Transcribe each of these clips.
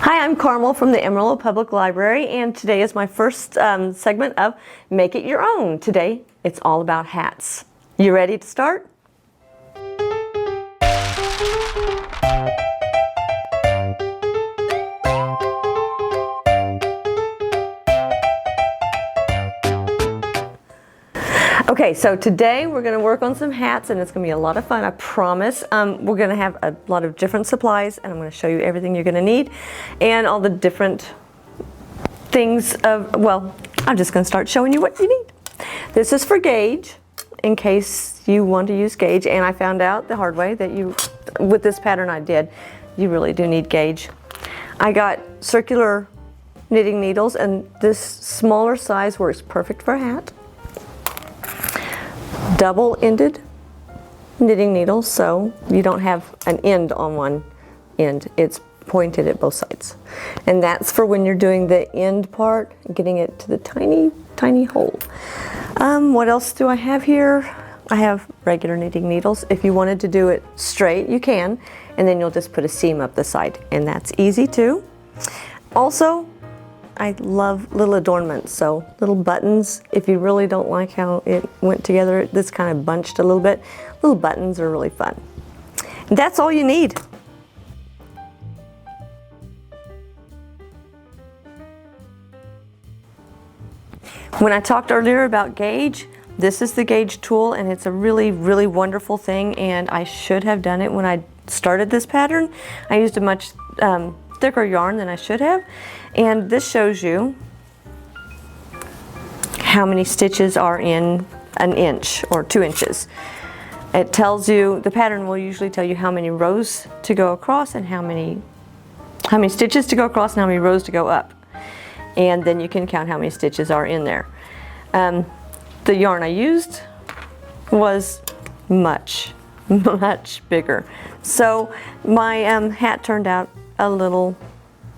Hi, I'm Carmel from the Amarillo Public Library, and today is my first segment of Make It Your Own. Today, it's all about hats. You ready to start? Okay, so today we're going to work on some hats, and it's going to be a lot of fun, I promise. We're going to have a lot of different supplies, and I'm going to show you everything you're going to need and all the different things of, well, I'm just going to start showing you what you need. This is for gauge, in case you want to use gauge, and I found out the hard way that with this pattern I did, you really do need gauge. I got circular knitting needles, and this smaller size works perfect for a hat. Double-ended knitting needles, so you don't have an end on one end. It's pointed at both sides. And that's for when you're doing the end part, getting it to the tiny, tiny hole. What else do I have here? I have regular knitting needles. If you wanted to do it straight, you can, and then you'll just put a seam up the side, and that's easy too. Also, I love little adornments, so little buttons. If you really don't like how it went together, this kind of bunched a little bit, little buttons are really fun. And that's all you need. When I talked earlier about gauge, this is the gauge tool, and it's a really, really wonderful thing, and I should have done it when I started this pattern. I used a much thicker yarn than I should have, and this shows you how many stitches are in an inch or 2 inches. It tells you, the pattern will usually tell you how many rows to go across and how many stitches to go across and how many rows to go up, and then you can count how many stitches are in there. The yarn I used was much bigger, so my hat turned out a little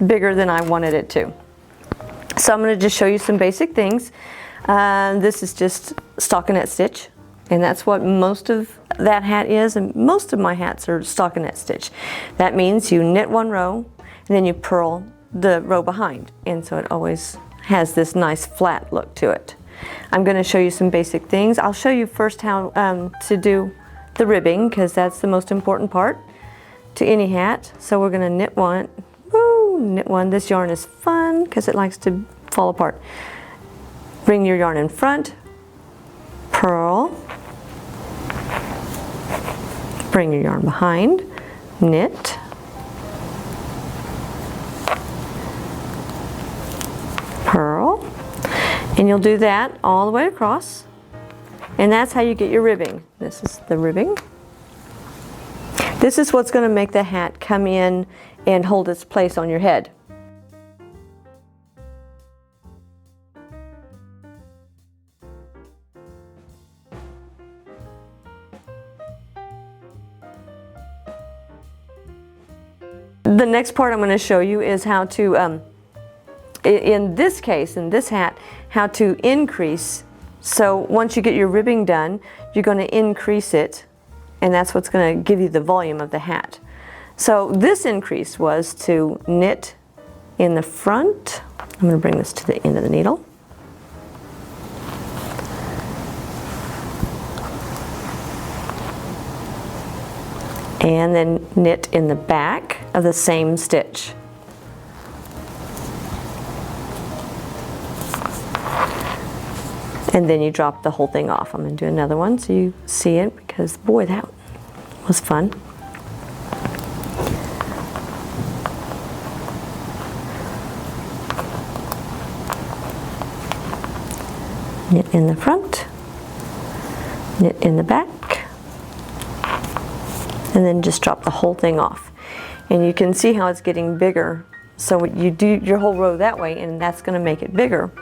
bigger than I wanted it to. So I'm going to just show you some basic things. This is just stockinette stitch, and that's what most of that hat is, and most of my hats are stockinette stitch. That means you knit one row and then you purl the row behind, and so it always has this nice flat look to it. I'm going to show you some basic things. I'll show you first how to do the ribbing, because that's the most important part to any hat. So we're going to knit one. Woo, knit one. This yarn is fun because it likes to fall apart. Bring your yarn in front, purl, bring your yarn behind, knit, purl, and you'll do that all the way across, and that's how you get your ribbing. This is the ribbing. This is what's going to make the hat come in and hold its place on your head. The next part I'm going to show you is how to, in this case, in this hat, how to increase. So once you get your ribbing done, you're going to increase it, and that's what's going to give you the volume of the hat. So this increase was to knit in the front. I'm going to bring this to the end of the needle. And then knit in the back of the same stitch. And then you drop the whole thing off. I'm going to do another one so you see it, because boy, that was fun. Knit in the front, knit in the back, and then just drop the whole thing off. And you can see how it's getting bigger. So you do your whole row that way, and that's going to make it bigger.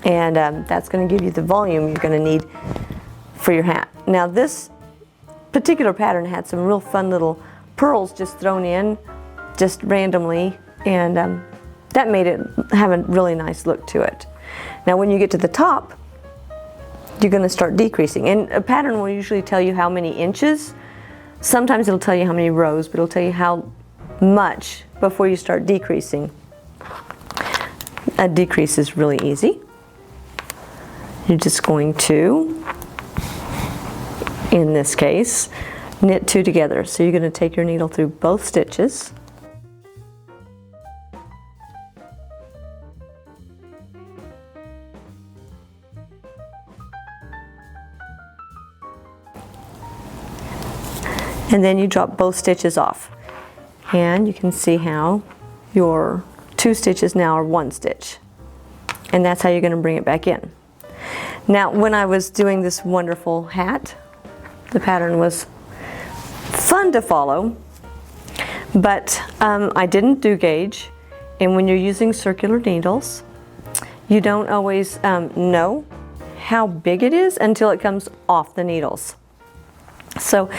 And that's going to give you the volume you're going to need for your hat. Now this particular pattern had some real fun little pearls just thrown in just randomly, and that made it have a really nice look to it. Now when you get to the top, you're going to start decreasing, and a pattern will usually tell you how many inches. Sometimes it'll tell you how many rows, but it'll tell you how much before you start decreasing. A decrease is really easy. You're just going to, in this case, knit 2 together. So you're going to take your needle through both stitches. And then you drop both stitches off. And you can see how your 2 stitches now are 1 stitch. And that's how you're going to bring it back in. Now, when I was doing this wonderful hat, the pattern was fun to follow, but I didn't do gauge. And when you're using circular needles, you don't always know how big it is until it comes off the needles. So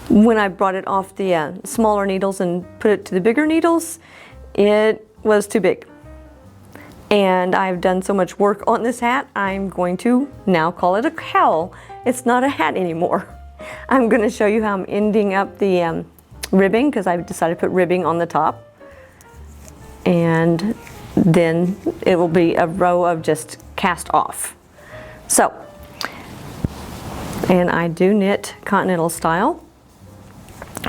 when I brought it off the smaller needles and put it to the bigger needles, it was too big. And I've done so much work on this hat, I'm going to now call it a cowl. It's not a hat anymore. I'm going to show you how I'm ending up the ribbing, because I've decided to put ribbing on the top. And then it will be a row of just cast off. So, and I do knit continental style,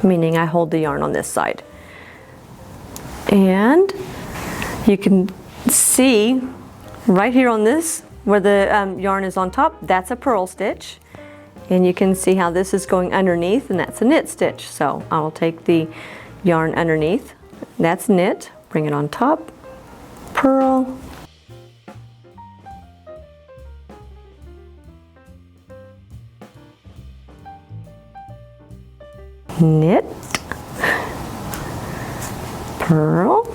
meaning I hold the yarn on this side. And you can see right here on this, where the yarn is on top, that's a purl stitch. And you can see how this is going underneath, and that's a knit stitch. So I will take the yarn underneath, that's knit, bring it on top, purl, knit, purl.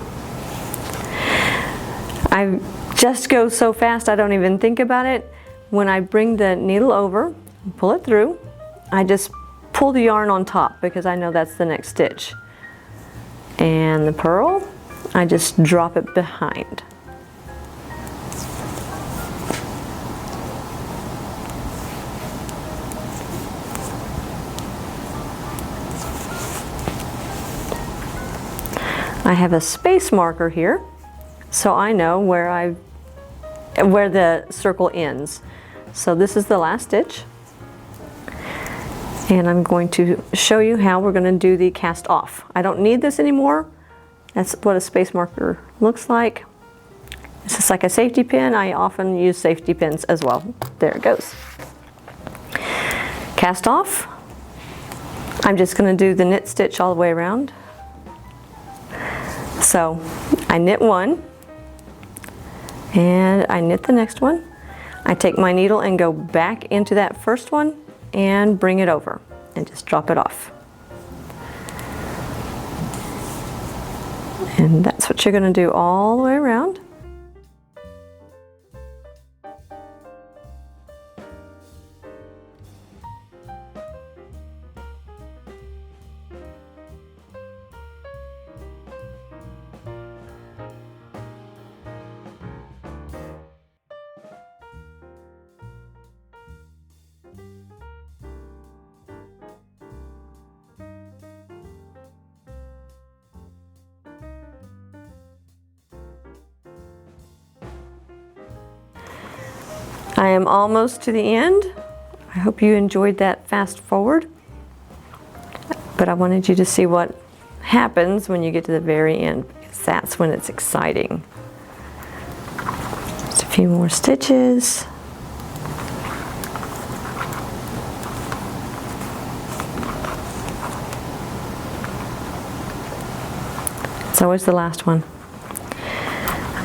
I just go so fast I don't even think about it. When I bring the needle over, pull it through, I just pull the yarn on top because I know that's the next stitch. And the purl, I just drop it behind. I have a space marker here, so I know where the circle ends. So this is the last stitch, and I'm going to show you how we're going to do the cast off. I don't need this anymore. That's what a space marker looks like. This is like a safety pin. I often use safety pins as well. There it goes. Cast off. I'm just going to do the knit stitch all the way around. So I knit one, and I knit the next one. I take my needle and go back into that first one and bring it over and just drop it off. And that's what you're going to do all the way around. I am almost to the end. I hope you enjoyed that fast forward, but I wanted you to see what happens when you get to the very end, because that's when it's exciting. Just a few more stitches. It's always the last one.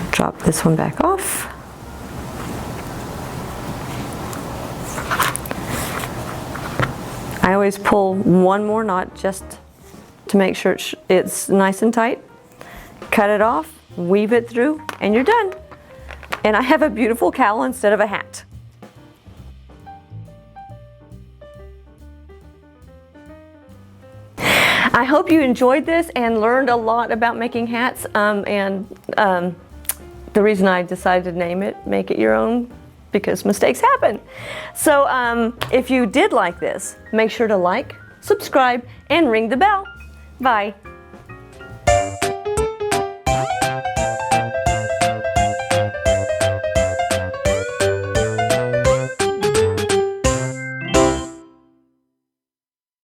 Drop this one back off. I always pull one more knot just to make sure it's nice and tight. Cut it off, weave it through, and you're done. And I have a beautiful cowl instead of a hat. I hope you enjoyed this and learned a lot about making hats. The reason I decided to name it Make It Your Own, because mistakes happen. So if you did like this, make sure to like, subscribe, and ring the bell. Bye.